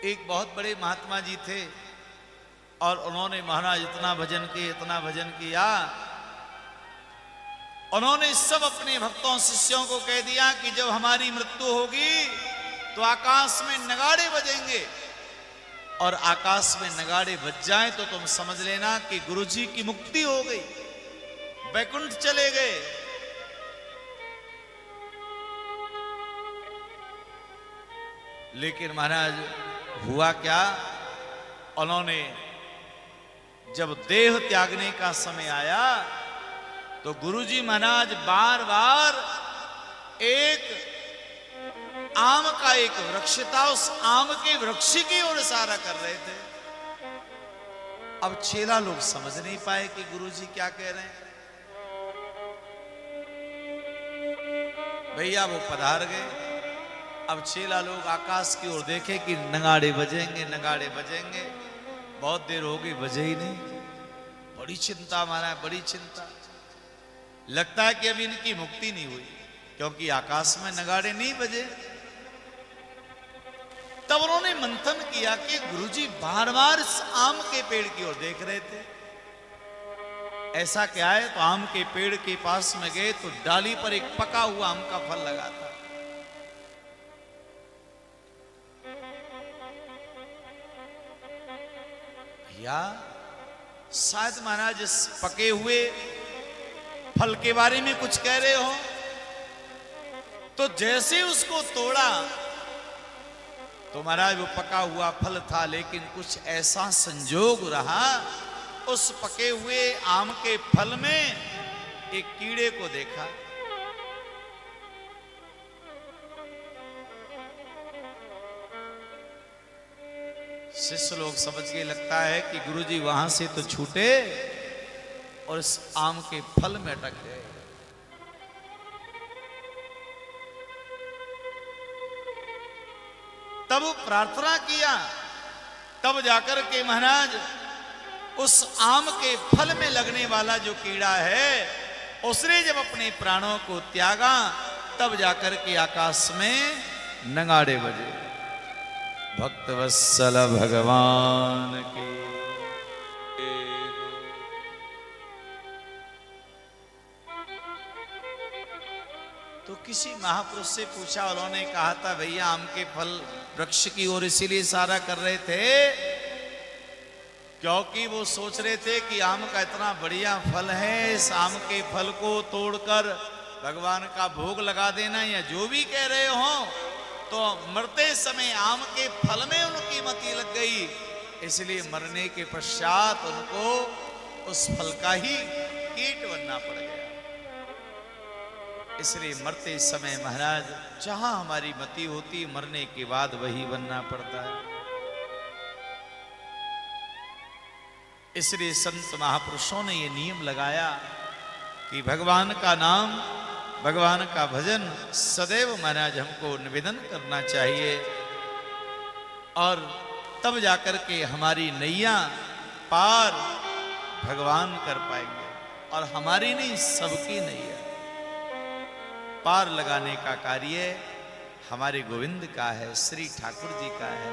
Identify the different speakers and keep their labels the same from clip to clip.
Speaker 1: एक बहुत बड़े महात्मा जी थे और उन्होंने महाराज इतना भजन किया। उन्होंने सब अपने भक्तों शिष्यों को कह दिया कि जब हमारी मृत्यु होगी तो आकाश में नगाड़े बजेंगे, और आकाश में नगाड़े बज जाएं तो तुम समझ लेना कि गुरुजी की मुक्ति हो गई, वैकुंठ चले गए। लेकिन महाराज हुआ क्या, उन्होंने जब देह त्यागने का समय आया तो गुरुजी महाराज बार बार एक आम का एक वृक्ष था, उस आम के वृक्ष की ओर इशारा कर रहे थे। अब चेला लोग समझ नहीं पाए कि गुरुजी क्या कह रहे हैं। भैया वो पधार गए। अब चेला लोग आकाश की ओर देखे कि नगाड़े बजेंगे, नगाड़े बजेंगे। बहुत देर हो गई, बजे ही नहीं। बड़ी चिंता माना, बड़ी चिंता। लगता है कि अभी इनकी मुक्ति नहीं हुई, क्योंकि आकाश में नगाड़े नहीं बजे। तब उन्होंने मंथन किया कि गुरुजी बार बार इस आम के पेड़ की ओर देख रहे थे, ऐसा क्या है। तो आम के पेड़ के पास में गए तो डाली पर एक पका हुआ आम का फल लगा था। भैया शायद महाराज इस पके हुए फल के बारे में कुछ कह रहे हो। तो जैसे उसको तोड़ा तो महाराज वो पका हुआ फल था, लेकिन कुछ ऐसा संजोग रहा, उस पके हुए आम के फल में एक कीड़े को देखा। शिष्य लोग समझ के लगता है कि गुरुजी वहां से तो छूटे और इस आम के फल में अटक गए। तब प्रार्थना किया, तब जाकर के महाराज उस आम के फल में लगने वाला जो कीड़ा है उसने जब अपने प्राणों को त्यागा, तब जाकर के आकाश में नगाड़े बजे। भक्तवत्सल भगवान की। तो किसी महापुरुष से पूछा, उन्होंने कहा था भैया आम के फल वृक्ष की ओर इसीलिए इशारा कर रहे थे क्योंकि वो सोच रहे थे कि आम का इतना बढ़िया फल है, इस आम के फल को तोड़कर भगवान का भोग लगा देना, या जो भी कह रहे हो। तो मरते समय आम के फल में उनकी मति लग गई, इसलिए मरने के पश्चात उनको उस फल का ही कीट बनना पड़ गया। इसलिए मरते समय महाराज जहां हमारी मति होती, मरने के बाद वही बनना पड़ता है। इसलिए संत महापुरुषों ने ये नियम लगाया कि भगवान का नाम, भगवान का भजन सदैव महाराज हमको निवेदन करना चाहिए, और तब जाकर के हमारी नैया पार भगवान कर पाएंगे। और हमारी नहीं, सबकी नैया पार लगाने का कार्य हमारे गोविंद का है, श्री ठाकुर जी का है।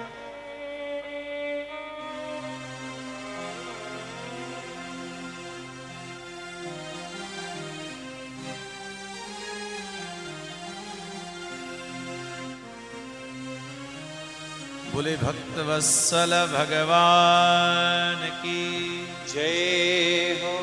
Speaker 1: बोले भक्तवत्सल भगवान की
Speaker 2: जय हो।